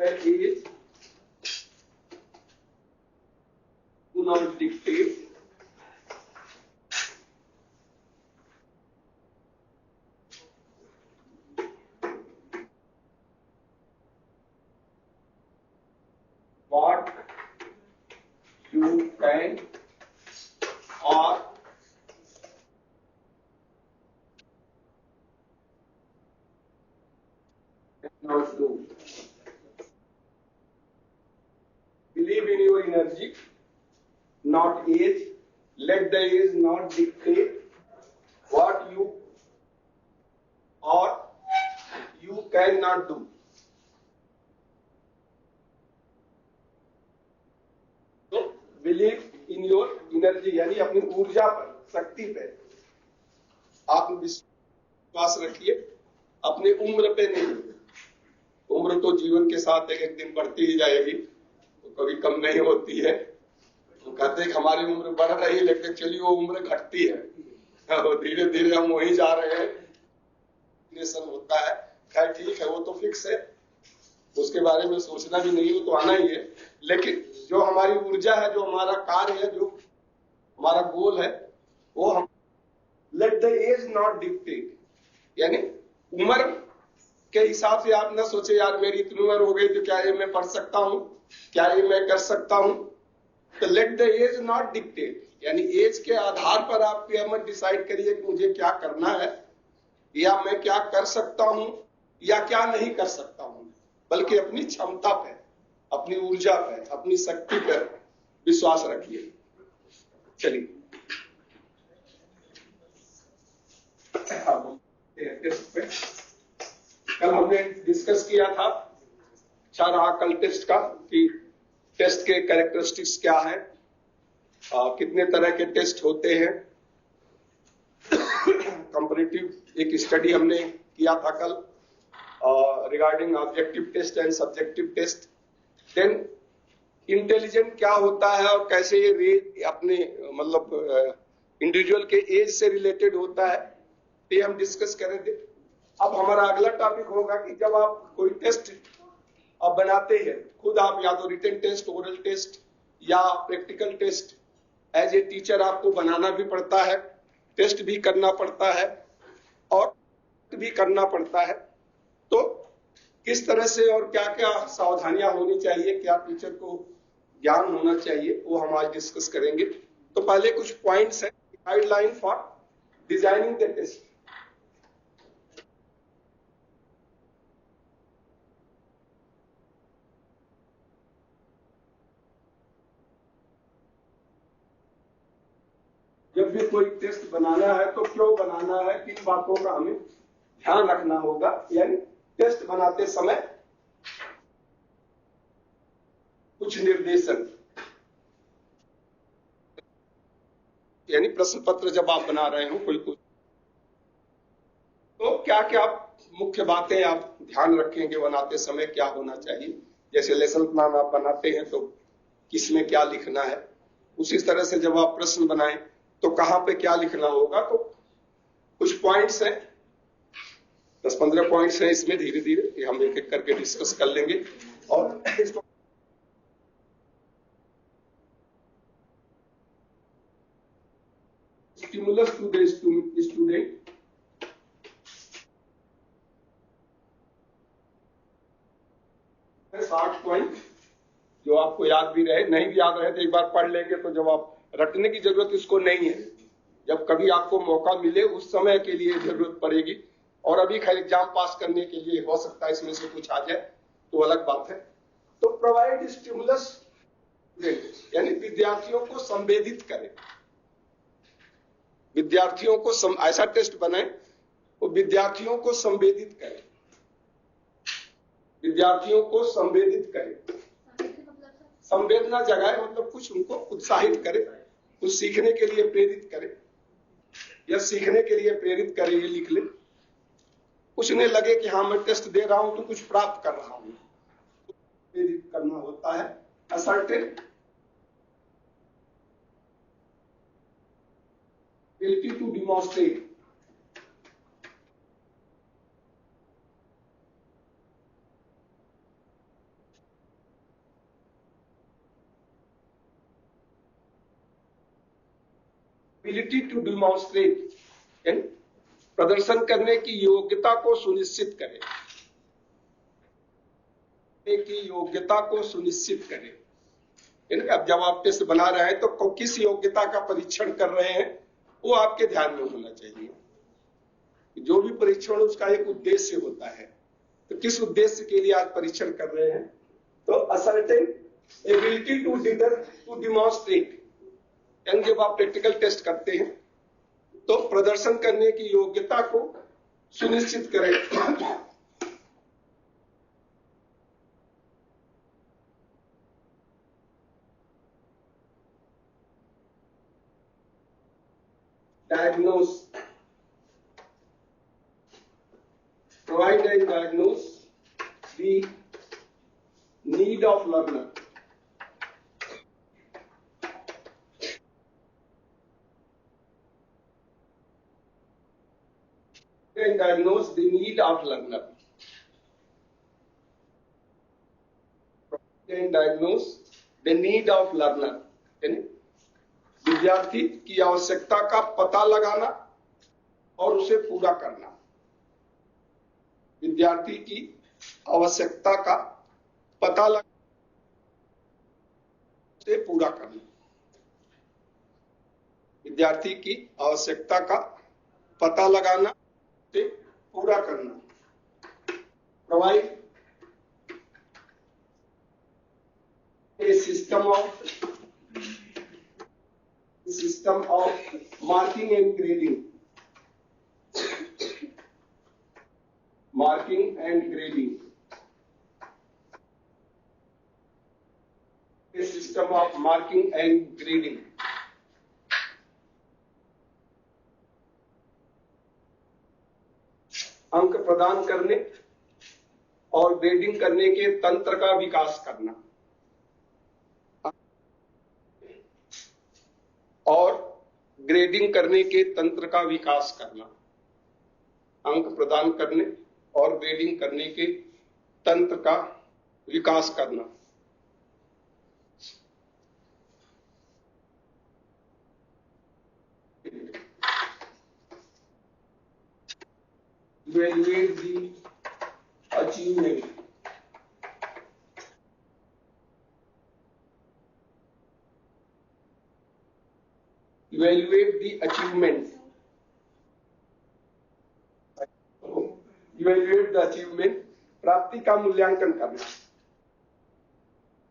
age do not dictate what you can or cannot do. Believe in your energy, not age. Let the age not dictate what you or you cannot do. तो believe in your energy यानी अपनी ऊर्जा पर, शक्ति पे आप विश्वास रखिए, अपनी उम्र पे नहीं। उम्र तो जीवन के साथ एक एक दिन बढ़ती ही जाएगी, तो कभी कम नहीं होती है। तो कहते हैं हमारी उम्र बढ़ रही है, लेकिन चलिए वो उम्र घटती है, धीरे धीरे हम वहीं जा रहे हैं। होता है, खैर ठीक है, वो तो फिक्स है, उसके बारे में सोचना भी नहीं, वो तो आना ही है। लेकिन जो हमारी ऊर्जा है, जो हमारा कार्य है, जो हमारा गोल है, वो हम let the age not dictate, यानी उम्र के हिसाब से आप ना सोचे यार मेरी इतनी उम्र हो गई तो क्या ये मैं पढ़ सकता हूं, क्या ये मैं कर सकता हूं। तो let the age not dictate, यानी एज के आधार पर आप ये मत डिसाइड करिए कि मुझे क्या करना है या मैं क्या कर सकता हूं या क्या नहीं कर सकता हूं, बल्कि अपनी क्षमता पे, अपनी ऊर्जा पे, अपनी शक्ति पर विश्वास रखिए। चलिए कल हमने डिस्कस किया था, अच्छा रहा कल टेस्ट का, कि टेस्ट के कैरेक्टरिस्टिक्स क्या है, कितने तरह के टेस्ट होते हैं। कंपैरेटिव एक स्टडी हमने किया था कल regarding objective test and subjective test. Then intelligent क्या होता है और कैसे ये अपने मतलब इंडिविजुअल के एज से रिलेटेड होता है, ये हम डिस्कस करेंगे। अब हमारा अगला टॉपिक होगा कि जब आप कोई टेस्ट आप बनाते हैं खुद, आप या तो रिटन टेस्ट, ओरल टेस्ट या practical test, as a teacher आपको बनाना भी पड़ता है, टेस्ट भी करना पड़ता है और भी करना पड़ता है। तो किस तरह से और क्या क्या सावधानियां होनी चाहिए, क्या टीचर को ज्ञान होना चाहिए, वो हम आज डिस्कस करेंगे। तो पहले कुछ पॉइंट्स हैं, guideline for designing the test. जब भी कोई टेस्ट बनाना है तो क्यों बनाना है, किन बातों का हमें ध्यान रखना होगा, यानी टेस्ट बनाते समय कुछ निर्देशन, यानी प्रश्न पत्र जब आप बना रहे हो कोई कुछ, तो क्या क्या मुख्य बातें आप ध्यान रखेंगे बनाते समय, क्या होना चाहिए। जैसे लेसन प्लान आप बनाते हैं तो किसमें क्या लिखना है, उसी तरह से जब आप प्रश्न बनाएं तो कहां पे क्या लिखना होगा। तो कुछ पॉइंट्स हैं, 10-15 पॉइंट्स हैं इसमें, धीरे धीरे हम एक एक करके डिस्कस कर लेंगे। और इसको स्टिमुलस टू द स्टूडेंट, साठ पॉइंट जो आपको याद भी रहे, नहीं भी याद रहे तो एक बार पढ़ लेंगे, तो जब आप रटने की जरूरत इसको नहीं है, जब कभी आपको मौका मिले उस समय के लिए जरूरत पड़ेगी। और अभी खैर एग्जाम पास करने के लिए हो सकता है इसमें से कुछ आ जाए, तो अलग बात है। तो प्रोवाइड स्टिमुलस, यानी विद्यार्थियों को संवेदित करें, विद्यार्थियों को ऐसा टेस्ट बनाए वो विद्यार्थियों को संवेदित करे, विद्यार्थियों को संवेदित करे, संवेदना जगाए, मतलब कुछ उनको उत्साहित करे, कुछ सीखने के लिए प्रेरित करे, या सीखने के लिए प्रेरित करे, ये लिख ले। कुछ नहीं लगे कि हाँ मैं टेस्ट दे रहा हूं तो कुछ प्राप्त कर रहा हूं, तो प्रेरित करना होता है। Ascertain ability to demonstrate, ability to demonstrate, प्रदर्शन करने की योग्यता को सुनिश्चित करें, की योग्यता को सुनिश्चित करें। अब जब आप टेस्ट बना रहे हैं तो किस योग्यता का परीक्षण कर रहे हैं वो आपके ध्यान में होना चाहिए। जो भी परीक्षण उसका एक उद्देश्य होता है, तो किस उद्देश्य के लिए आज परीक्षण कर रहे हैं? तो असर्टेन एबिलिटी टू डिमॉन्स्ट्रेट, यानी जब आप प्रैक्टिकल टेस्ट करते हैं तो प्रदर्शन करने की योग्यता को सुनिश्चित करें। Diagnose, provide and diagnose the need of learner. And diagnose the need of learner. And diagnose the need of learner. विद्यार्थी की आवश्यकता का पता लगाना और उसे पूरा करना। विद्यार्थी की आवश्यकता का पता लगाना, उसे पूरा करना। विद्यार्थी की आवश्यकता का पता लगाना, उसे पूरा करना। Provide a system of marking and grading. Marking and grading. A system of marking and grading. अंक प्रदान करने और ग्रेडिंग करने के तंत्र का विकास करना और ग्रेडिंग करने के तंत्र का विकास करना। अंक प्रदान करने और ग्रेडिंग करने के तंत्र का विकास करना। Evaluate the achievement. Evaluate the achievement. Evaluate the achievement. प्राप्ति का मूल्यांकन करना।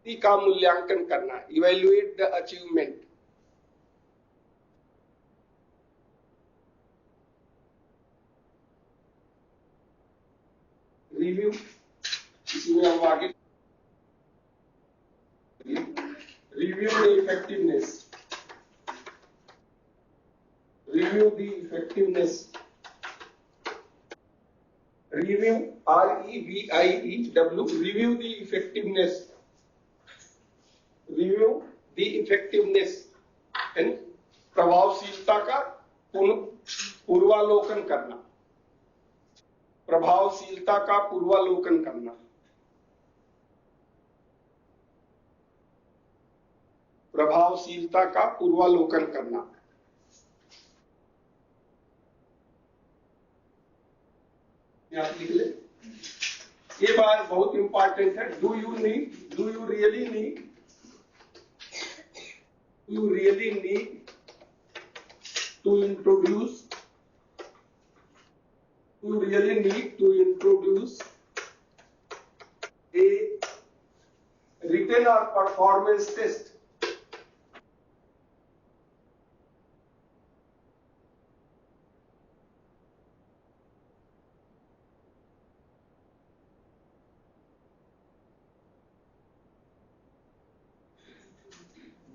प्राप्ति का मूल्यांकन करना। Evaluate the achievement. Review. इसमें हम आगे review the effectiveness. Review the effectiveness. Review, REVIEW, review the effectiveness. Review the effectiveness, यानी प्रभावशीलता का पूर्वालोकन करना। प्रभावशीलता का पूर्वालोकन करना। प्रभावशीलता का पूर्वालोकन करना। आप लिख ले। ये बात बहुत इंपॉर्टेंट है। Do you really need to introduce a written or performance test?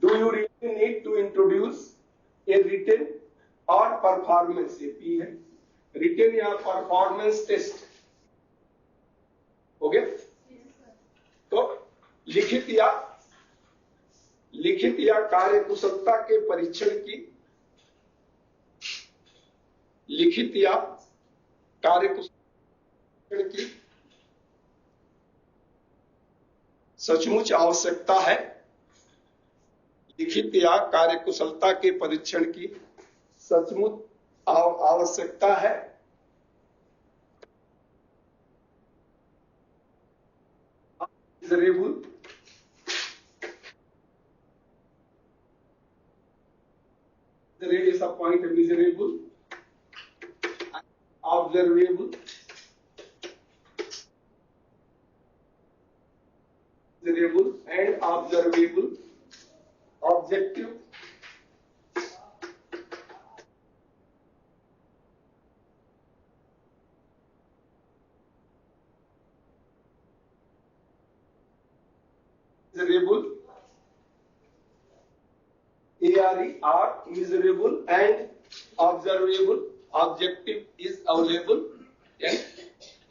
Do you really need to introduce a written or performance, AP है, written या performance test? हो गया? तो लिखित या कार्यकुशलता के परीक्षण की, लिखित या कार्यकुशलता की सचमुच आवश्यकता है। लिखित या कार्यकुशलता के परीक्षण की सचमुच आवश्यकता है? Miserable, disappointed, miserable, observable, miserable and observable, objective, miserable, ARE, miserable and observable, objective is available,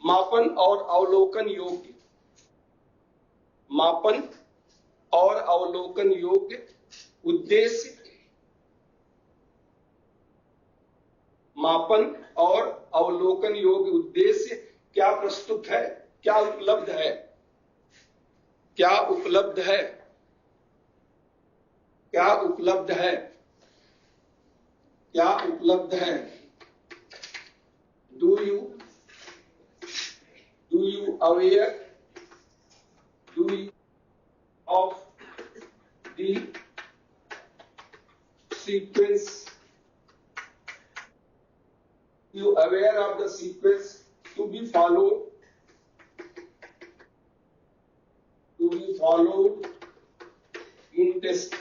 मापन और अवलोकन योग्य, मापन और अवलोकन योग्य उद्देश्य, मापन और अवलोकन योग्य उद्देश्य क्या प्रस्तुत है, क्या उपलब्ध है, क्या उपलब्ध है, क्या उपलब्ध है, क्या उपलब्ध है? Do you aware of the sequence? You aware of the sequence to be followed in test?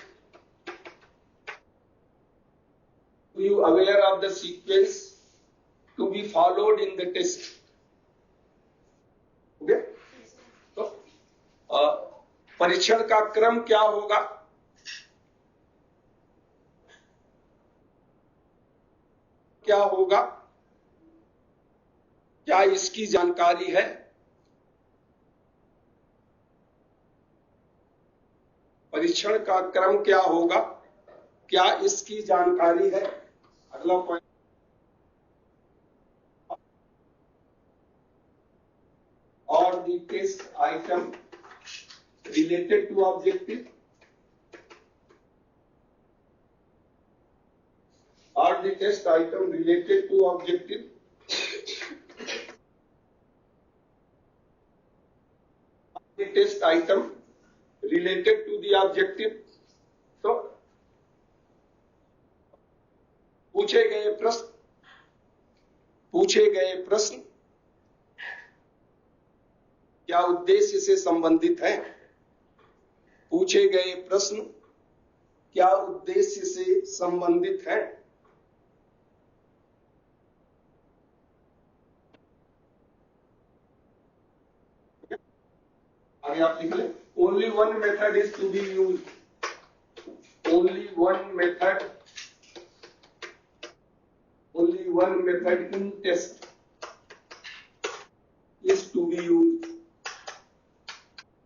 You aware of the sequence to be followed in the test? Okay? तो परीक्षण का क्रम क्या होगा? क्या होगा? क्या इसकी जानकारी है? परीक्षण का क्रम क्या होगा? क्या इसकी जानकारी है? अगला पॉइंट, और the test item related to objective, or the test item related to objective, the test item related to the objective. तो पूछे गए प्रश्न क्या उद्देश्य से संबंधित है? पूछे गए प्रश्न क्या उद्देश्य से संबंधित है? आगे आप लिख लें, only one method is to be used, only one method in test is to be used.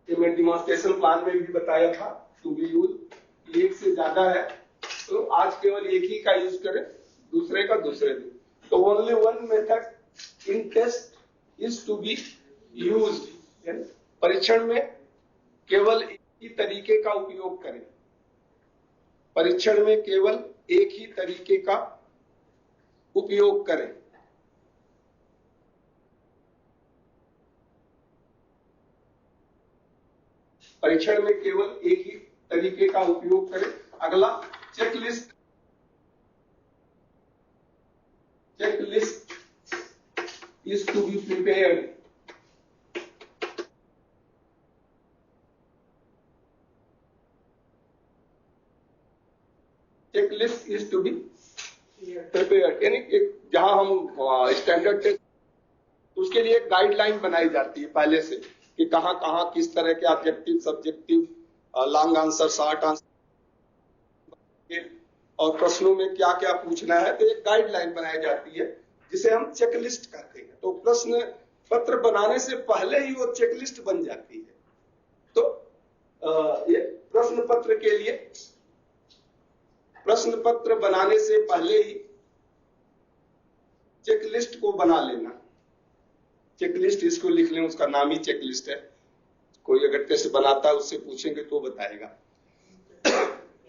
ये मैं डिमॉन्स्ट्रेशन प्लान में भी बताया था, टू बी यूज एक से ज्यादा है तो आज केवल एक ही का यूज करें, दूसरे का दूसरे दिन। तो only one method in test is to be used, परीक्षण में केवल एक ही तरीके का उपयोग करें, परीक्षण में केवल एक ही तरीके का उपयोग करें। परीक्षण में केवल एक ही तरीके का उपयोग करें। अगला, checklist is to be prepared, checklist is to be prepared, यानी जहां हम स्टैंडर्ड टेस्ट, उसके लिए एक गाइडलाइन बनाई जाती है पहले से कि कहां कहां किस तरह के objective, subjective, long answer, short answer और प्रश्नों में क्या क्या पूछना है, तो एक गाइडलाइन बनाई जाती है जिसे हम चेकलिस्ट कहते हैं। तो प्रश्न पत्र बनाने से पहले ही वो चेकलिस्ट बन जाती है। तो ये प्रश्न पत्र के लिए, प्रश्न पत्र बनाने से पहले ही चेकलिस्ट को बना लेना। चेकलिस्ट इसको लिख लें, उसका नाम ही चेकलिस्ट है। कोई अगर टेस्ट बनाता है उससे पूछेंगे तो बताएगा।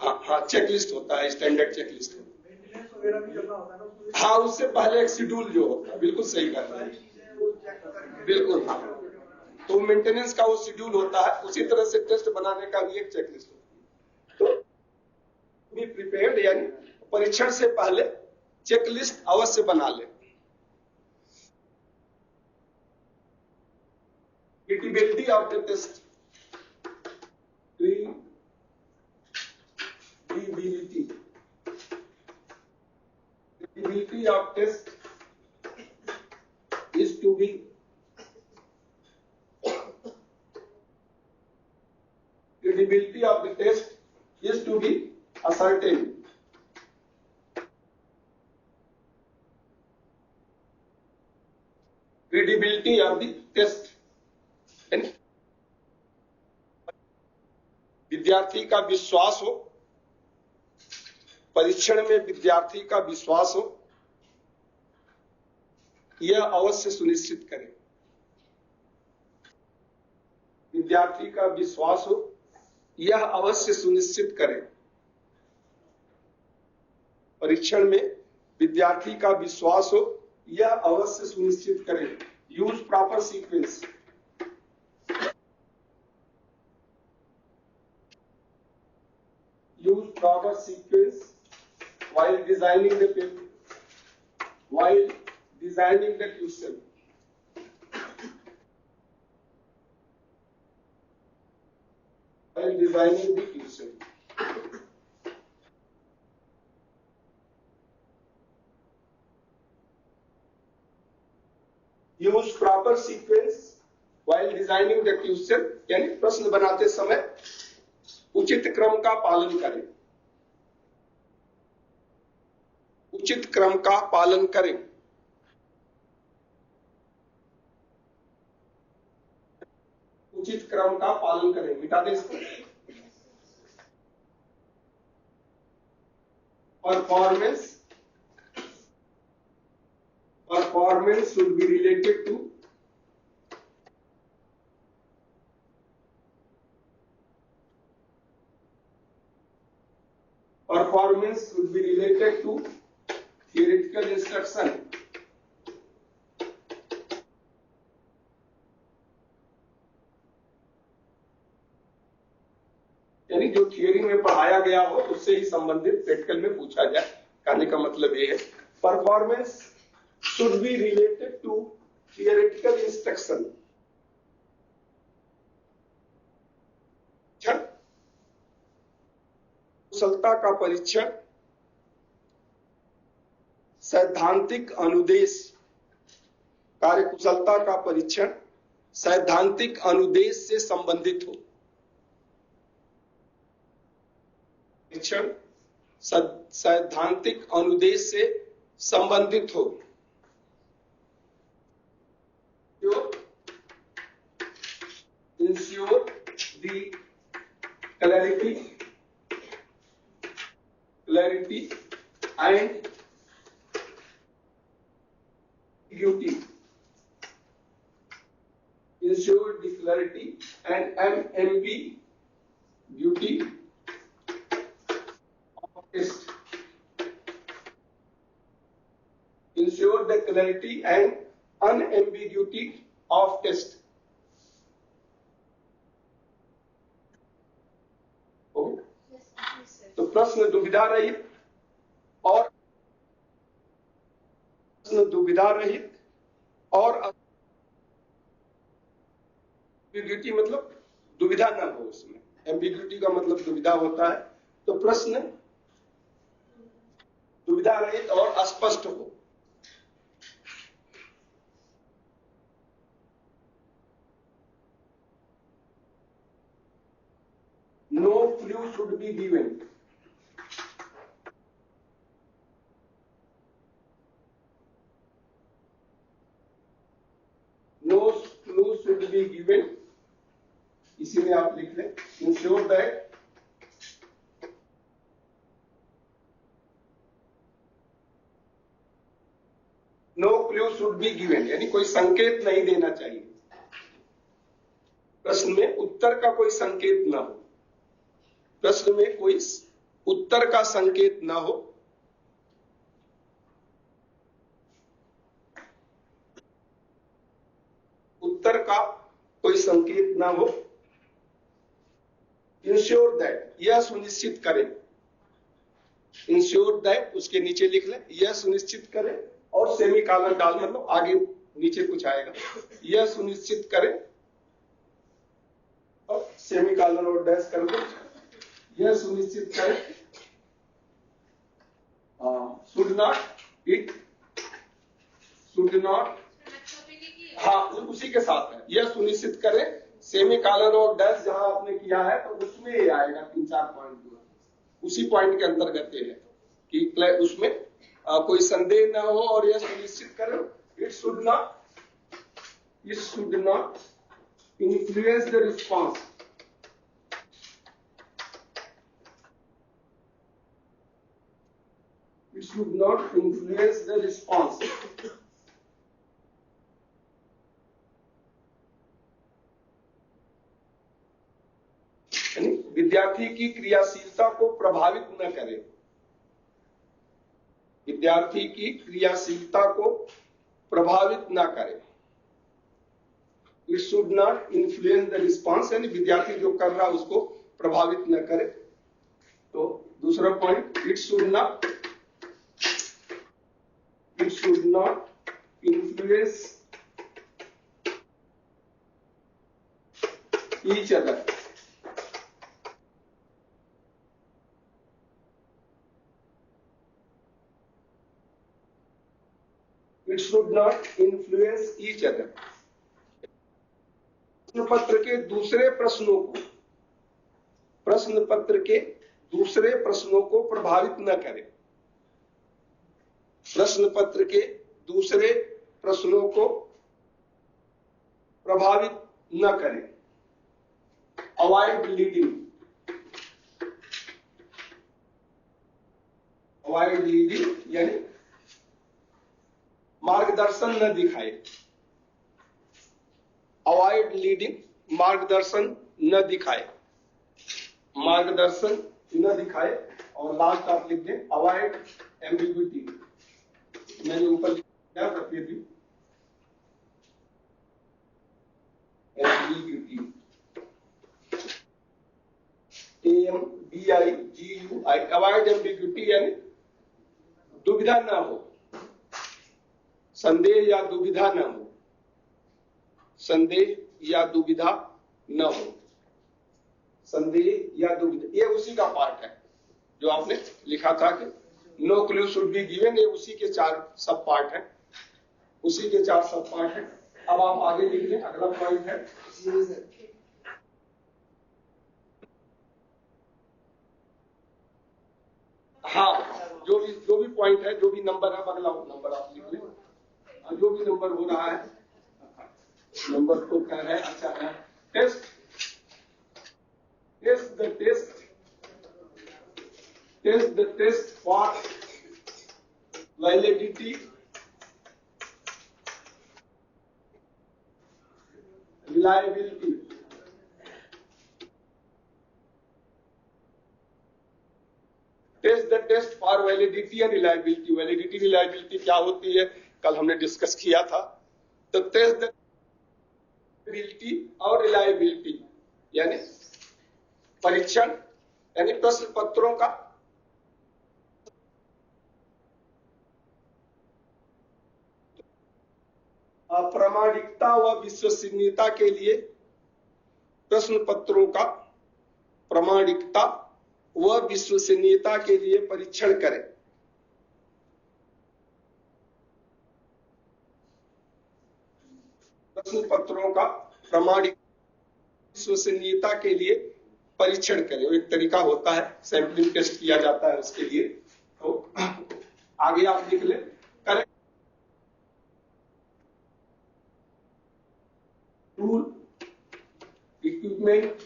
हाँ, चेकलिस्ट होता है, स्टैंडर्ड चेकलिस्ट होता है। वगैरह भी करना होता है ना, हाँ उससे पहले एक शेड्यूल जो होता है, बिल्कुल सही कर रहे हैं, बिल्कुल हाँ। तो मेंटेनेंस का वो शेड्यूल होता है, उसी तरह से टेस्ट बनाने का भी एक चेकलिस्ट होती है। तो बी प्रिपेयर्ड यानी परीक्षण से पहले चेकलिस्ट अवश्य बना ले। Credibility of the test. Credibility. Credibility of test is to be credibility of the test is to be ascertained. Credibility of the test. विद्यार्थी का विश्वास हो, परीक्षण में विद्यार्थी का विश्वास हो, यह अवश्य सुनिश्चित करें। विद्यार्थी का विश्वास हो, यह अवश्य सुनिश्चित करें। परीक्षण में विद्यार्थी का विश्वास हो, यह अवश्य सुनिश्चित करें। Use proper sequence. Use proper sequence while designing the paper, while designing the question. While designing the question. Use proper sequence while designing the question, यानी प्रश्न बनाते समय उचित क्रम का पालन करें। उचित क्रम का पालन करें। उचित क्रम का पालन करें। मिटा दे इसको। Performance should be related to theoretical instruction. यानी जो थियरी में पढ़ाया गया हो उससे ही संबंधित प्रैक्टिकल में पूछा जाए। कहने का मतलब ये है performance should be related to theoretical instruction. कुशलता का परीक्षण सैद्धांतिक अनुदेश। कार्यकुशलता का परीक्षण सैद्धांतिक अनुदेश से संबंधित हो। परीक्षण सैद्धांतिक अनुदेश से संबंधित हो। Ensure the clarity and ambiguity. Ensure the clarity and ambiguity of test. Ensure the clarity and unambiguity of test. तो प्रश्न दुविधा रहित और एम्बिग्यूटी मतलब दुविधा ना हो उसमें। एम्बिग्यूटी का मतलब दुविधा होता है। तो प्रश्न दुविधा रहित और स्पष्ट हो। No clue should be given. No clue should be given. इसी में आप लिख लें Ensure that no clue should be given, यानी कोई संकेत नहीं देना चाहिए। प्रश्न में उत्तर का कोई संकेत ना हो। प्रश्न में कोई उत्तर का संकेत ना हो। कोई संकेत ना हो। इंश्योर दैट, यह सुनिश्चित करें। इंश्योर दैट उसके नीचे लिख लें, यह सुनिश्चित करें, और सेमी कॉलन डाल, मतलब आगे नीचे कुछ आएगा, यह सुनिश्चित करें, और सेमी कॉलन और डैश कर दो, यह सुनिश्चित करें। Should not, it should not, हाँ उसी के साथ है, यह सुनिश्चित करें, सेमी कॉलन और डैश जहां आपने किया है तो उसमें ये आएगा 3-4 पॉइंट, उसी पॉइंट के अंतर्गत है कि उसमें कोई संदेह न हो और यह सुनिश्चित करो, it should not influence the response, it should not influence the response. विद्यार्थी की क्रियाशीलता को प्रभावित न करे, विद्यार्थी की क्रियाशीलता को प्रभावित ना करे। It should not influence the response, यानी विद्यार्थी जो कर रहा है उसको प्रभावित न करे। तो दूसरा point, it should not influence each other, it should not influence each other. प्रश्न पत्र के दूसरे प्रश्नों को प्रभावित न करें, प्रश्न पत्र के दूसरे प्रश्नों को प्रभावित न करें। अवॉइड लीडिंग, यानी मार्गदर्शन न दिखाए। अवॉइड लीडिंग, मार्गदर्शन न दिखाए, मार्गदर्शन न दिखाए। और लास्ट आप लिख दें, अवॉइड एम्बिग्विटी, मैंने ऊपर लिखा था फिर भी एम्बिग्विटी, AMBIGUI, अवॉइड एम्बिग्विटी यानी दुविधा ना हो, संदेह या दुविधा न हो, संदेह या दुविधा न हो, संदेह या दुविधा, ये उसी का पार्ट है जो आपने लिखा था कि no clue should be given, ये उसी के 4 सब पार्ट है, उसी के 4 सब पार्ट है। अब आप आगे लिख लें, अगला पॉइंट है हाँ, जो भी पॉइंट है, जो भी नंबर है, अगला नंबर आप लिख लें, जो भी नंबर हो रहा है, नंबर तो क्या है, अच्छा है, test the test for validity, reliability, test the test for validity and reliability. Validity reliability क्या होती है, कल हमने डिस्कस किया था। तो टेस्ट द वैलिडिटी और रिलायबिलिटी यानी परीक्षण, यानी प्रश्न पत्रों का प्रामाणिकता व विश्वसनीयता के लिए, प्रश्न पत्रों का प्रामाणिकता व विश्वसनीयता के लिए परीक्षण करें। प्रश्न पत्रों का प्रामाणिक विश्वसनीयता के लिए परीक्षण करें, एक तरीका होता है, सैंपलिंग टेस्ट किया जाता है उसके लिए। तो आगे आप लिख लें, correct tool, equipment,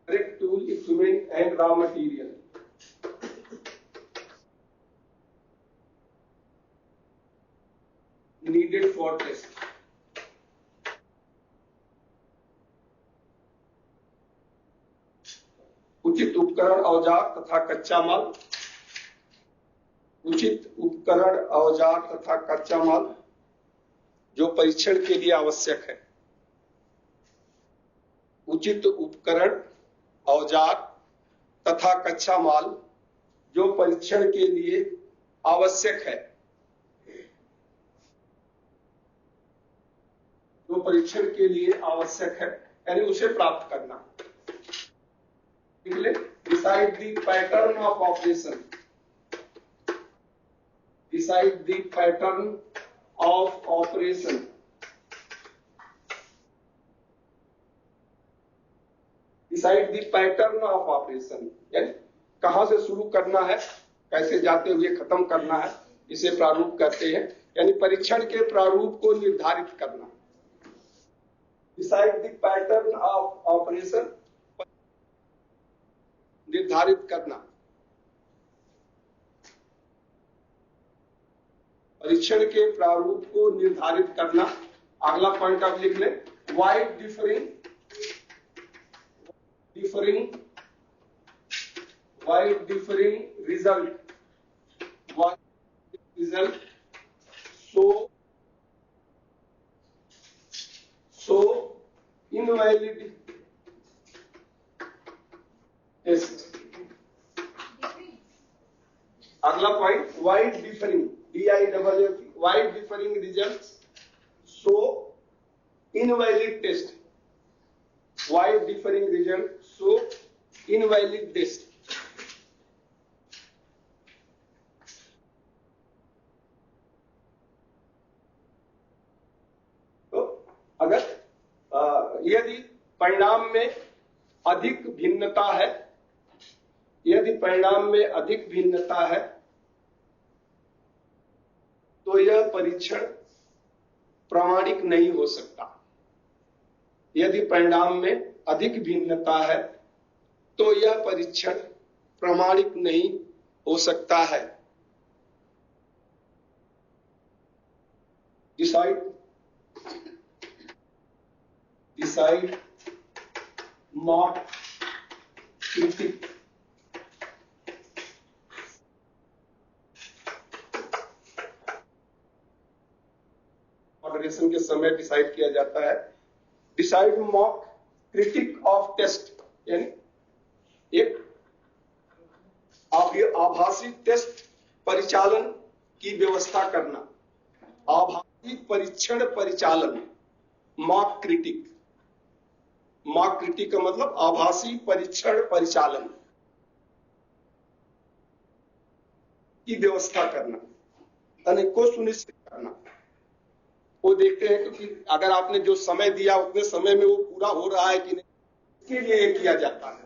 correct tool, equipment and raw material needed for test। उचित उपकरण, औजार तथा कच्चा माल, उचित उपकरण, औजार तथा कच्चा माल जो परीक्षण के लिए आवश्यक है। उचित उपकरण, औजार तथा कच्चा माल जो परीक्षण के लिए आवश्यक है। जो परीक्षण के लिए आवश्यक है यानी उसे प्राप्त करना। Decide the pattern of operation. Decide the pattern of operation. Decide the pattern of operation यानी कहां से शुरू करना है, कैसे जाते हुए खत्म करना है, इसे प्रारूप कहते हैं। यानी परीक्षण के प्रारूप को निर्धारित करना। Decide the pattern of operation, निर्धारित करना। परीक्षण के प्रारूप को निर्धारित करना। अगला पॉइंट आप लिख लें, wide differing result. So invalid test। अगला point, wide differing, DIFF, wide differing results so invalid test. Wide differing result so invalid test. तो अगर यदि परिणाम में अधिक भिन्नता है, यदि परिणाम में अधिक भिन्नता है तो यह परीक्षण प्रामाणिक नहीं हो सकता। यदि परिणाम में अधिक भिन्नता है तो यह परीक्षण प्रामाणिक नहीं हो सकता है। Decide mock critic. मॉडरेशन के समय डिसाइड किया जाता है। Decide mock critic of test यानी एक आभासी टेस्ट परिचालन की व्यवस्था करना। आभासी परीक्षण परिचालन, मॉक क्रिटिक। मॉक क्रिटिक का मतलब आभासी परीक्षण परिचालन की व्यवस्था करना, यानी को सुनिश्चित करना। वो देखते हैं कि अगर आपने जो समय दिया उतने समय में वो पूरा हो रहा है कि नहीं, इसके लिए ये किया जाता है।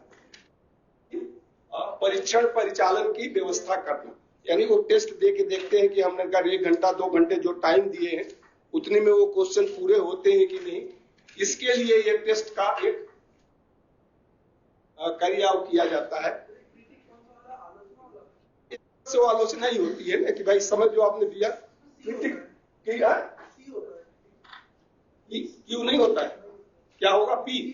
परीक्षण परिचालन की व्यवस्था करना यानी वो टेस्ट दे के देखते हैं कि हमने अगर 1 घंटा 2 घंटे जो टाइम दिए हैं उतने में वो क्वेश्चन पूरे होते हैं कि नहीं। इसके लिए ये टेस्ट का एक कार्याव किया जाता है। इससे आलोचना ही होती है ना कि भाई समय जो आपने दिया क्रिटिक क्यों नहीं होता है, क्या होगा पी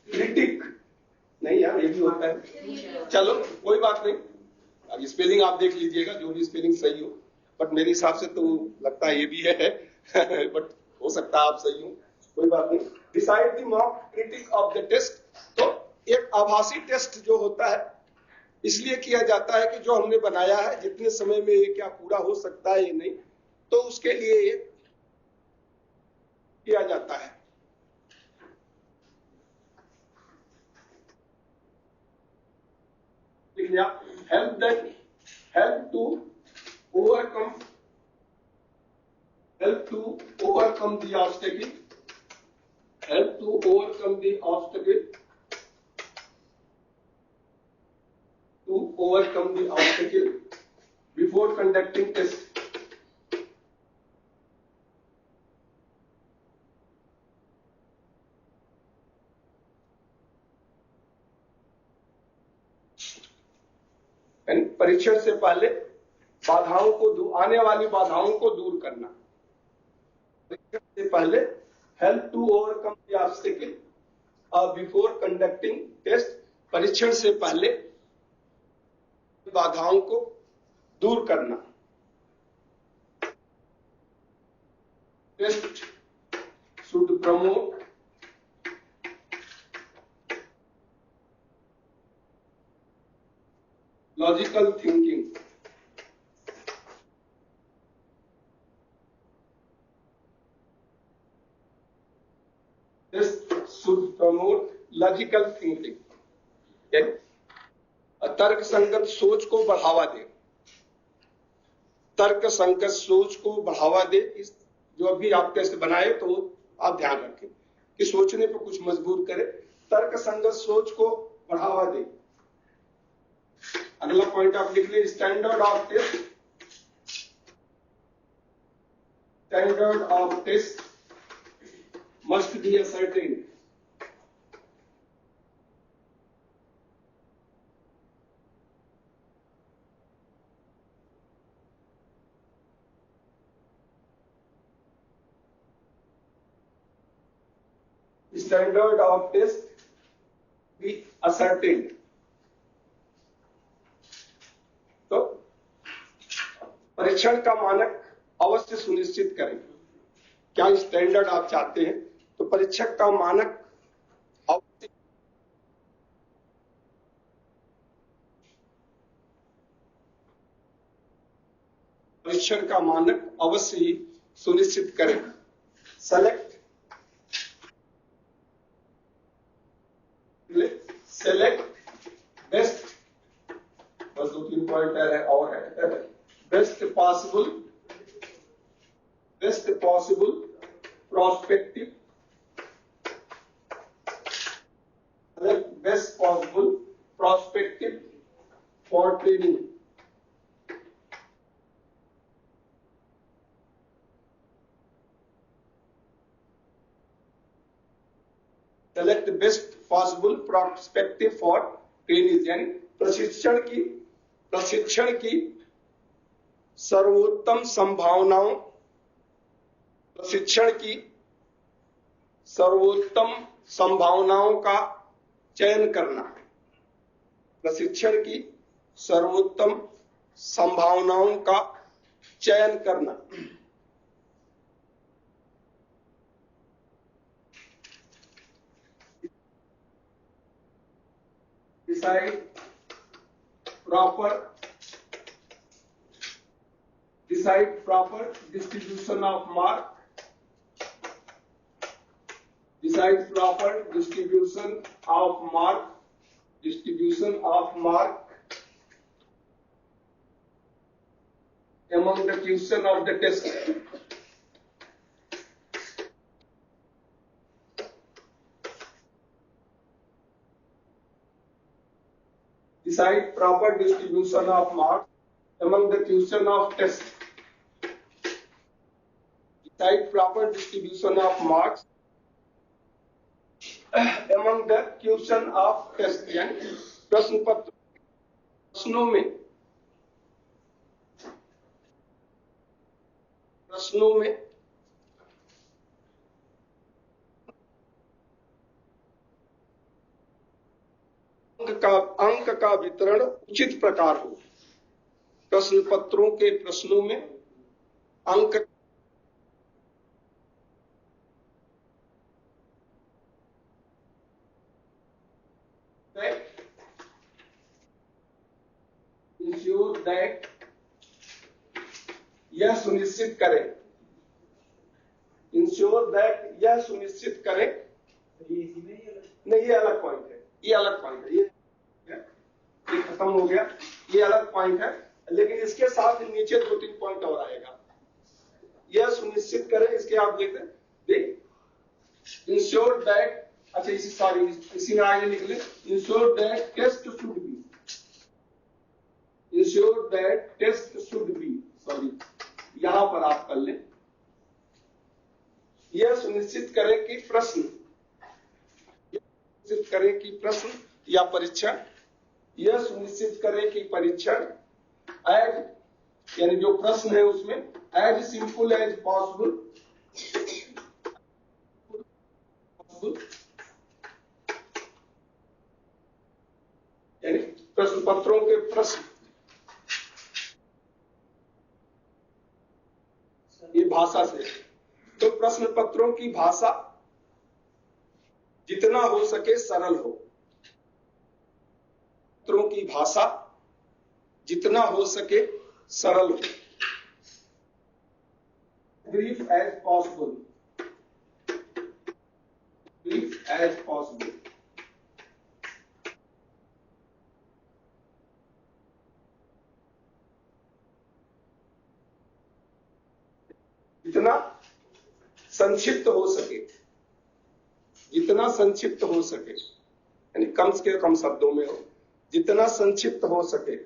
क्रिटिक नहीं यार, ये भी होता है। चलो कोई बात नहीं, अब स्पेलिंग आप देख लीजिएगा, जो भी स्पेलिंग सही हो, बट मेरे हिसाब से तो लगता है ये भी है बट हो सकता है आप सही हो, कोई बात नहीं। Decide the mock critic of the test. तो एक आभासी टेस्ट जो होता है इसलिए किया जाता है कि जो हमने बनाया है जितने समय में ये क्या पूरा हो सकता है ये नहीं, तो उसके लिए ये किया जाता है। help to overcome the obstacle, help to overcome the obstacle, to overcome the obstacle before conducting test। परीक्षण से पहले बाधाओं को आने वाली बाधाओं को दूर करना। परीक्षण से पहले help to overcome the obstacle before conducting test. परीक्षण से पहले बाधाओं को दूर करना। Test should promote logical thinking. Test should promote logical thinking, तर्क संगत सोच को बढ़ावा दे। तर्क संगत सोच को बढ़ावा दे। इस जो अभी आप टेस्ट बनाए तो आप ध्यान रखें कि सोचने पर कुछ मजबूर करे। तर्क संगत सोच को बढ़ावा दे। अगला पॉइंट आप लिख लें, standard of test. Standard of test must be ascertained. Standard of test be ascertained. तो परीक्षण का मानक अवश्य सुनिश्चित करें। क्या स्टैंडर्ड आप चाहते हैं तो परीक्षक का मानक अवश्य परीक्षण का मानक अवश्य ही सुनिश्चित करें। सेलेक्ट बेस्ट, बस 2-3 पॉइंट है और है। Best possible prospective, best possible prospective for training. Select best possible prospective for training, यानी प्रशिक्षण की सर्वोत्तम संभावनाओं, प्रशिक्षण की सर्वोत्तम संभावनाओं का चयन करना। प्रशिक्षण की सर्वोत्तम संभावनाओं का चयन करना। Decide proper distribution of mark. Decide proper distribution of mark. Among the question of the test. Decide proper distribution of marks among the question of test. Decide proper distribution of marks among the question of test, यानी प्रश्न पत्र प्रश्नों में अंक का वितरण उचित प्रकार हो। प्रश्न पत्रों के प्रश्नों में अंक इंश्योर दैट, यह सुनिश्चित करें। इंश्योर दैट यह सुनिश्चित करें। नहीं, ये अलग पॉइंट है। ये खत्म हो गया, ये अलग पॉइंट है, लेकिन इसके साथ नीचे 2-3 पॉइंट और आएगा। यह सुनिश्चित करें, इसके आप देख इंश्योर दैट, अच्छा इसी में आगे निकले, ensure that test should be, ensure that test should be, यहां पर आप कर लें। यह सुनिश्चित करें कि प्रश्न या परीक्षण, यह सुनिश्चित करें कि परीक्षण यानी जो प्रश्न है उसमें एज सिंपल एज पॉसिबल, यानी प्रश्न पत्रों के प्रश्न ये भाषा से। तो प्रश्न पत्रों की भाषा जितना हो सके सरल हो, पत्रों की भाषा जितना हो सके सरल हो, brief as possible, brief as possible। जितना संक्षिप्त हो सके, जितना संक्षिप्त हो सके, यानी कम से कम शब्दों में हो, जितना संक्षिप्त हो सके।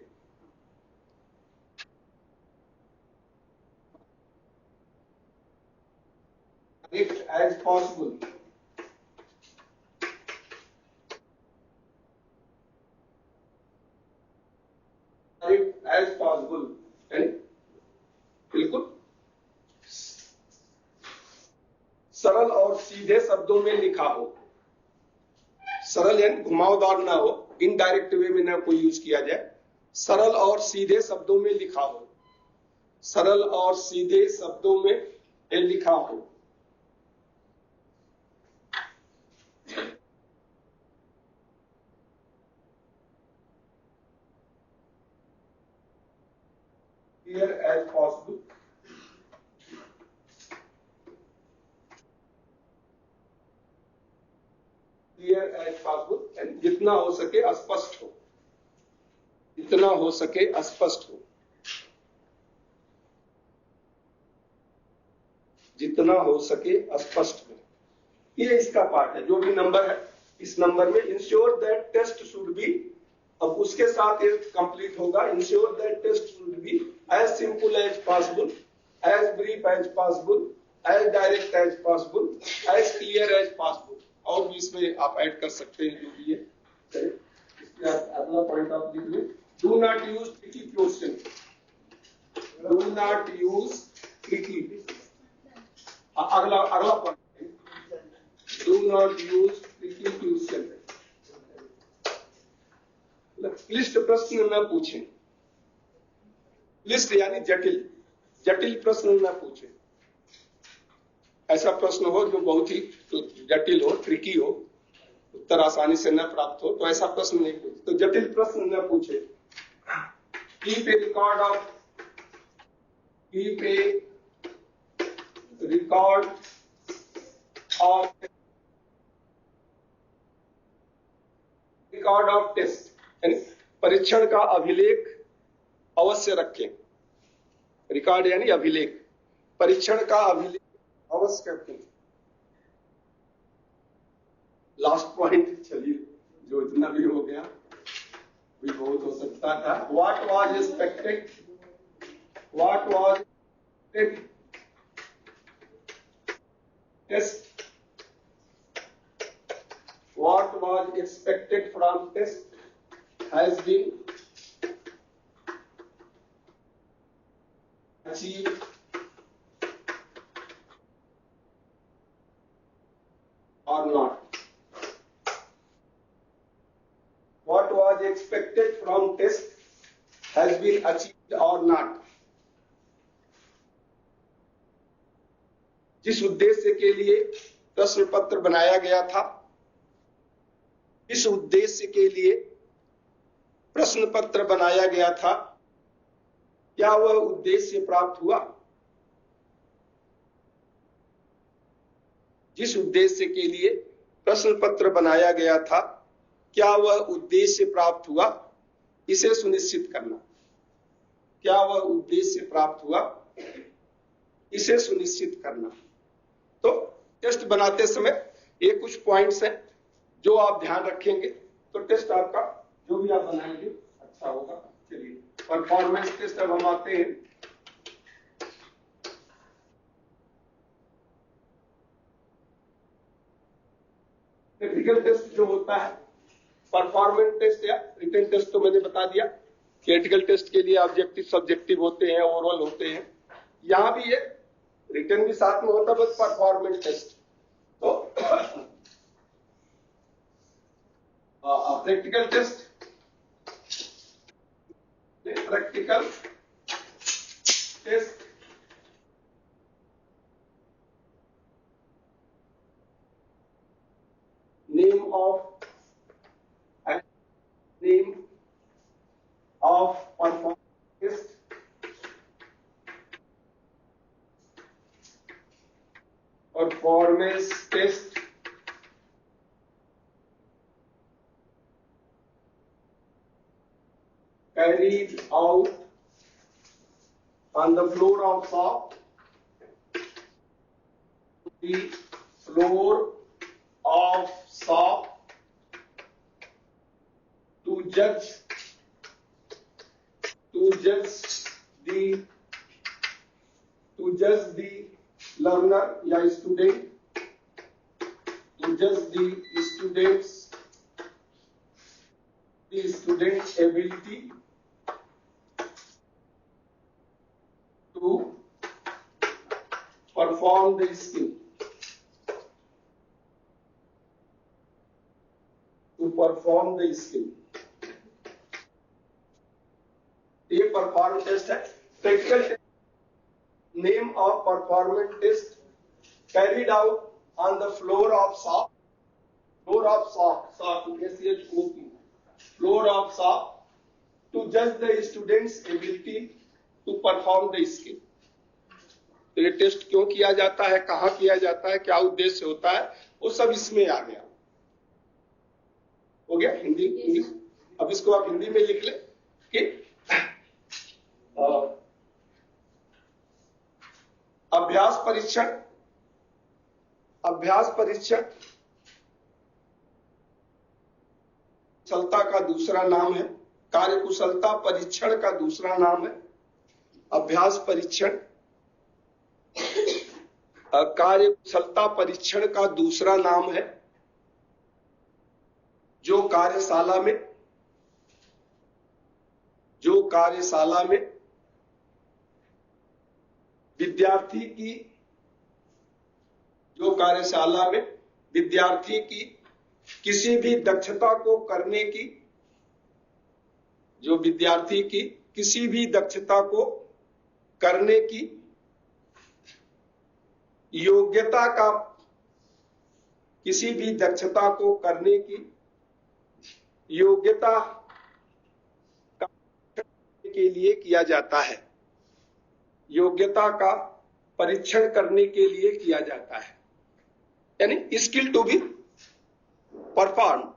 as possible, as possible, यानी बिल्कुल सरल और सीधे शब्दों में लिखा हो। सरल यानी घुमावदार ना हो, इनडायरेक्ट वे में ना कोई यूज किया जाए। सरल और सीधे शब्दों में लिखा हो, सरल और सीधे शब्दों में लिखा हो। Clear as possible, clear as possible, यानी जितना हो सके स्पष्ट हो, जितना हो सके स्पष्ट हो, जितना हो सके स्पष्ट हो। ये इसका पार्ट है। जो भी नंबर है इस नंबर में ensure that test should be, अब उसके साथ ये कंप्लीट होगा। Ensure that test should be as simple as possible, as brief as possible, as direct as possible, as clear as possible. और भी इसमें आप ऐड कर सकते हैं जो भी है। इसमें अगला पॉइंट आप लिख लें, do not use tricky question, do not use tricky. अगला point, do not use tricky question. क्लिष्ट प्रश्न न पूछें, क्लिष्ट यानी जटिल, जटिल प्रश्न न पूछें। ऐसा प्रश्न हो जो बहुत ही जटिल हो, ट्रिकी हो, उत्तर आसानी से न प्राप्त हो, तो ऐसा प्रश्न नहीं पूछे। तो जटिल प्रश्न न पूछे। Keep a record of, keep a record of, record of test, यानी परीक्षण का अभिलेख अवश्य रखें। रिकॉर्ड यानी अभिलेख, परीक्षण का अभिलेख अवश्य रखें। लास्ट पॉइंट, चलिए जो इतना भी हो गया भी बहुत हो सकता था। What was expected, what was test, what was expected from test has been achieved or not, what was expected from test has been achieved or not। जिस उद्देश्य के लिए प्रश्न पत्र बनाया गया था, इस उद्देश्य के लिए प्रश्न पत्र बनाया गया था, क्या वह उद्देश्य प्राप्त हुआ। जिस उद्देश्य के लिए प्रश्न पत्र बनाया गया था, क्या वह उद्देश्य प्राप्त हुआ, इसे सुनिश्चित करना। क्या वह उद्देश्य प्राप्त हुआ, इसे सुनिश्चित करना। तो टेस्ट बनाते समय ये कुछ पॉइंट्स हैं जो आप ध्यान रखेंगे तो टेस्ट आपका जो भी आप बनाएंगे अच्छा होगा। चलिए परफॉर्मेंस टेस्ट अब हम आते हैं। टेक्निकल टेस्ट जो होता है, परफॉर्मेंस टेस्ट या रिटन टेस्ट तो मैंने बता दिया। थियोरेटिकल टेस्ट के लिए ऑब्जेक्टिव सब्जेक्टिव होते हैं, ओरल होते हैं। यहां भी ये रिटन भी साथ में होता है, बस परफॉर्मेंस टेस्ट। तो practical test, practical test performance test carried out on the floor of shop, the floor of shop to judge the learner या student, to judge the student's ability to perform the skill. ये perform test है. Practical test. Name of performance test carried out on the floor of shop. Floor of shop. SHOP. Floor of shop to judge the student's ability to perform the skill. तो ये test क्यों किया जाता है, कहाँ किया जाता है, क्या उद्देश्य होता है, वो सब इसमें आ गया. हो गया हिंदी इंग्लिश. अब इसको आप हिंदी में लिख ले कि अभ्यास परीक्षण कुशलता का दूसरा नाम है. कार्यकुशलता परीक्षण का दूसरा नाम है. अभ्यास परीक्षण कार्यकुशलता परीक्षण का दूसरा नाम है. जो कार्यशाला में विद्यार्थी की किसी भी दक्षता को करने की, योग्यता का के लिए किया जाता है. योग्यता का परीक्षण करने के लिए किया जाता है. यानी skill to be perform.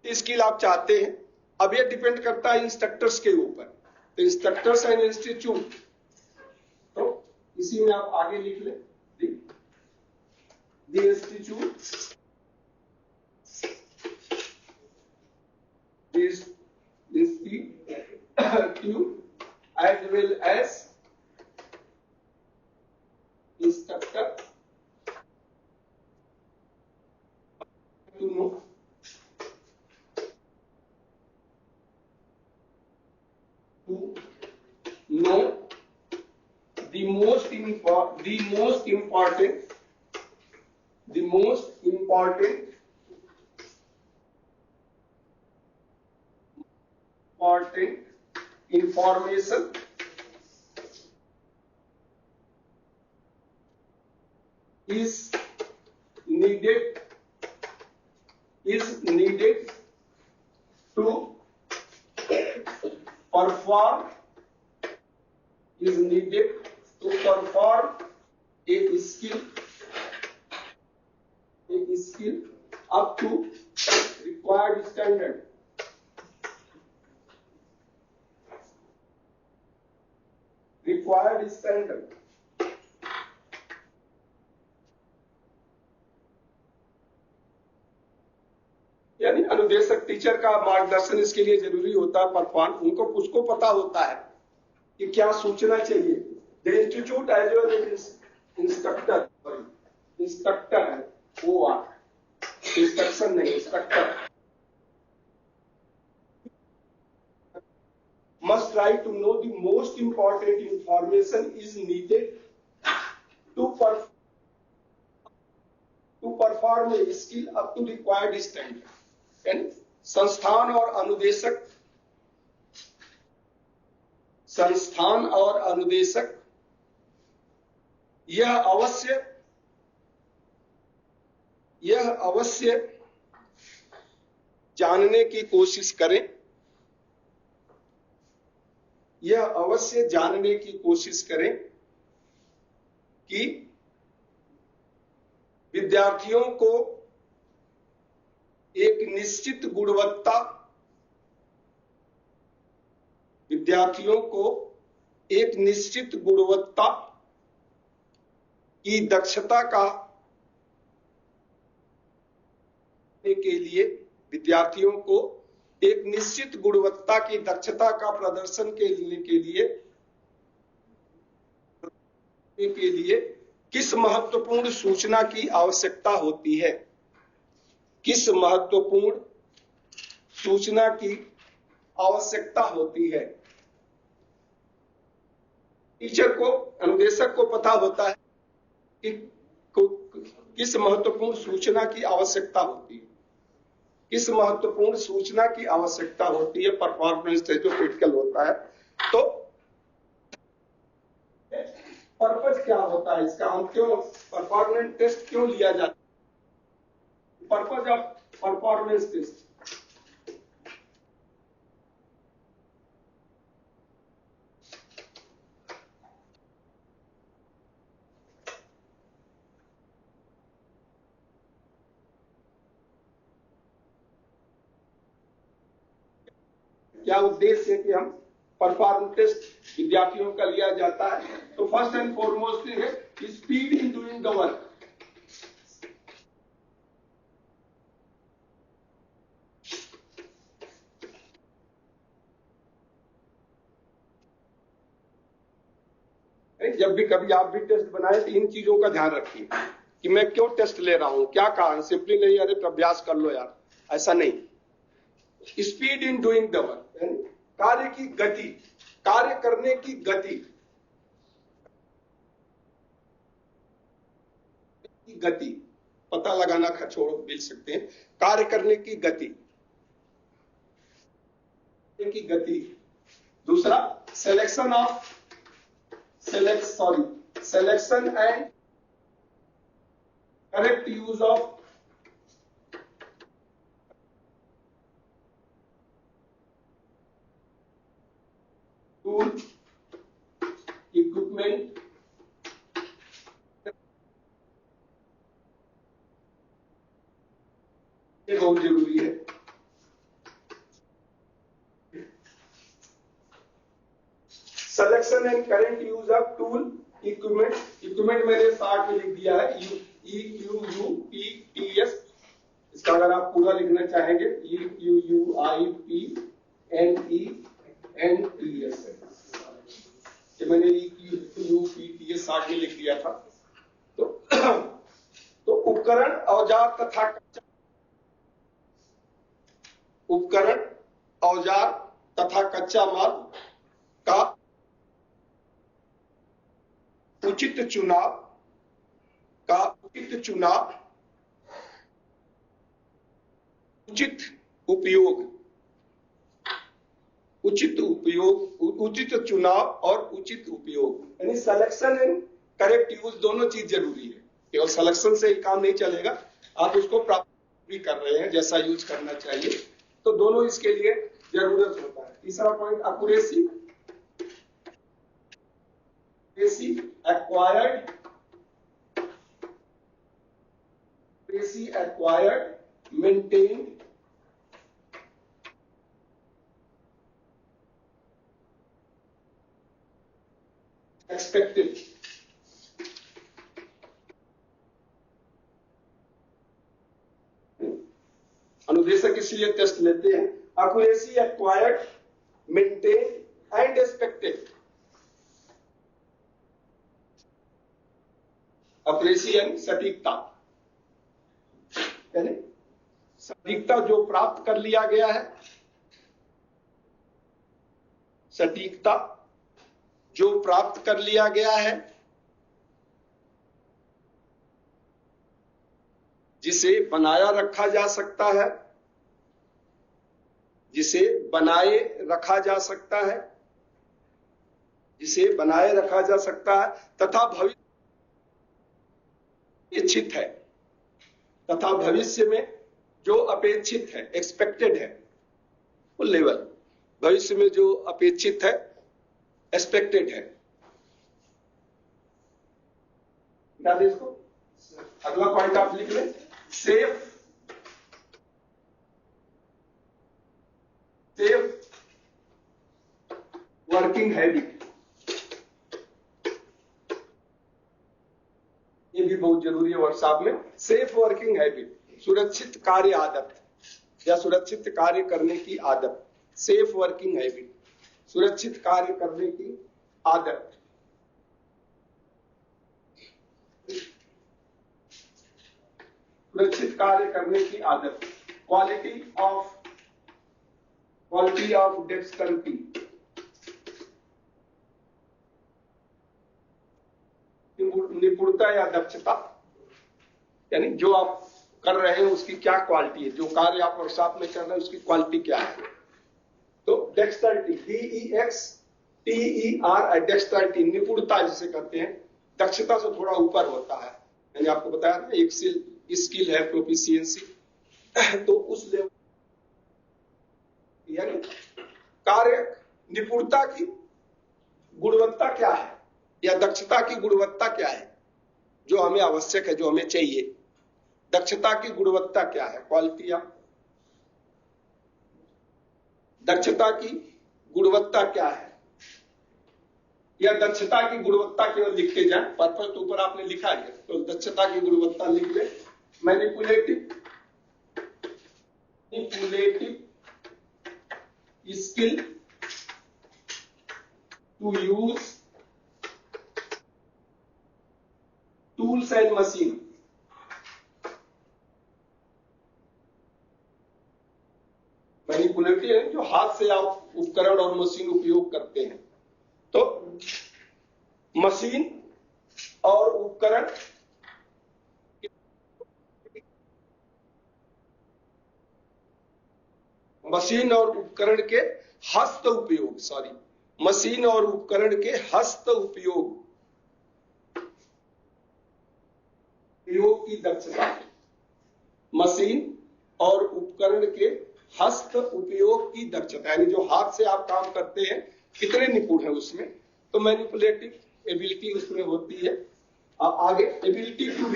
Skill आप चाहते हैं. अब ये डिपेंड करता है इंस्ट्रक्टर्स के ऊपर. तो इंस्ट्रक्टर्स एंड इंस्टीट्यूट, तो इसी में आप आगे लिख लें. The institute as well as instructor to know the most important information is needed to perform a skill up to required standard. यानी अनुदेशक टीचर का मार्गदर्शन इसके लिए जरूरी होता है. परफॉर्म उसको पता होता है कि क्या सूचना चाहिए. The institute as well as instructor है वो इंस्ट्रक्शन नहीं, instructor must try to know the most important information is needed to perform a skill up to required standard. यानी संस्थान और अनुदेशक यह अवश्य जानने की कोशिश करें कि विद्यार्थियों को एक निश्चित गुणवत्ता की दक्षता का के लिए विद्यार्थियों को एक निश्चित गुणवत्ता की दक्षता का प्रदर्शन के लिए किस महत्वपूर्ण सूचना की आवश्यकता होती है? किस महत्वपूर्ण सूचना की आवश्यकता होती है? टीचर को, अनुदेशक को पता होता है कि किस महत्वपूर्ण सूचना की आवश्यकता होती है, किस महत्वपूर्ण सूचना की आवश्यकता होती है, परफॉर्मेंस टेस्ट जो क्रिटिकल होता है। तो पर्पज क्या होता है इसका, हम क्यों परफॉर्मेंस टेस्ट क्यों लिया जाता है? पर्पज ऑफ परफॉर्मेंस टेस्ट, क्या उद्देश्य है कि हम परफॉर्मेंस टेस्ट विद्यार्थियों का लिया जाता है? तो फर्स्ट एंड फॉरमोस्ट है speed in doing the work. जब भी कभी आप भी टेस्ट बनाए तो इन चीजों का ध्यान रखिए कि मैं क्यों टेस्ट ले रहा हूं, क्या कारण, सिंपली नहीं अरे तो अभ्यास कर लो यार, ऐसा नहीं। Speed in doing the work, कार्य की गति, कार्य करने की गति पता लगाना छोड़ो, मिल सकते हैं। कार्य करने की गति दूसरा selection and correct use of tool, equipment, ये बहुत जरूरी है। Selection and correct use of tool, equipment मैंने साथ में लिख दिया है, EQUPTS। इसका अगर आप पूरा लिखना चाहेंगे EQUIPNENTS, ये मैंने EQUPTS साथ में लिख दिया था। तो उपकरण, औजार तथा कच्चा माल का उचित चुनाव, उचित उपयोग, उचित चुनाव और उचित उपयोग, यानी सिलेक्शन एंड करेक्ट यूज दोनों चीज जरूरी है। केवल सिलेक्शन से ही काम नहीं चलेगा, आप उसको प्राप्त भी कर रहे हैं जैसा यूज करना चाहिए, तो दोनों इसके लिए जरूरत होता है। तीसरा point accuracy, acquired, maintained, expected। अनुदेशक इसलिए टेस्ट लेते हैं, accuracy, acquired, maintain and expected. Accuracy यानी सटीकता, यानी सटीकता जो प्राप्त कर लिया गया है, सटीकता जो प्राप्त कर लिया गया है, जिसे बनाया रखा जा सकता है, जिसे बनाए रखा जा सकता है, जिसे बनाए रखा जा सकता है तथा भविष्य इच्छित है, तथा भविष्य में जो अपेक्षित है, एक्सपेक्टेड है, वो लेवल, भविष्य में जो अपेक्षित है, एक्सपेक्टेड है। इसको अगला पॉइंट आप लिख लें, सेफ वर्किंग हैबिट। ये भी बहुत जरूरी है वर्कशॉप में। सेफ वर्किंग हैबिट, सुरक्षित कार्य आदत या सुरक्षित कार्य करने की आदत। सेफ वर्किंग हैबिट, सुरक्षित कार्य करने की आदत। सुरक्षित कार्य करने की आदत। क्वालिटी ऑफ डेक्सटरिटी, निपुणता या दक्षता, यानी जो आप कर रहे हैं उसकी क्या क्वालिटी है, जो कार्य आप वर्कशॉप में कर रहे हैं उसकी क्वालिटी क्या है। तो डेक्सटरिटी, DEXTER, डेक्सटरिटी, निपुणता जिसे कहते हैं, दक्षता से थोड़ा ऊपर होता है। मैंने आपको बताया ना, एक स्किल है प्रोफिशिएंसी, तो उस लेवल यानी कार्य निपुणता की गुणवत्ता क्या है या दक्षता की गुणवत्ता क्या है जो हमें आवश्यक है, जो हमें चाहिए। दक्षता की गुणवत्ता क्या है, क्वालिटी ऑफ, दक्षता की गुणवत्ता क्या है, या दक्षता की गुणवत्ता केवल लिख के जाए, पर्पस तो ऊपर आपने लिखा है, तो दक्षता की गुणवत्ता लिख ले। Manipulative skill to use tools and machine. Manipulative है जो हाथ से आप उपकरण और मशीन उपयोग करते हैं। तो मशीन और उपकरण, मशीन और उपकरण के हस्त उपयोग, मशीन और उपकरण के हस्त उपयोग की दक्षता। मशीन और उपकरण के हस्त उपयोग की दक्षता, यानी जो हाथ से आप काम करते हैं कितने निपुण है उसमें। तो मैनिपुलेटिव एबिलिटी उसमें होती है। आगे ability to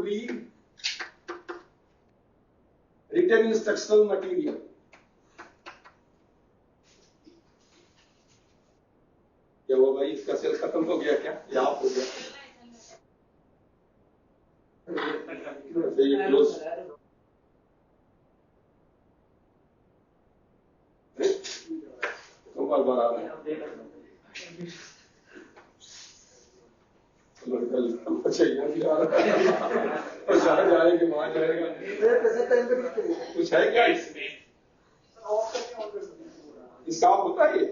read written instructional material. क्या वो भाई इसका सेल खत्म हो गया क्या, या आप हो गया? अच्छा जाएगी वहां जाएगा, कुछ है क्या इसमें? इसका होता है ये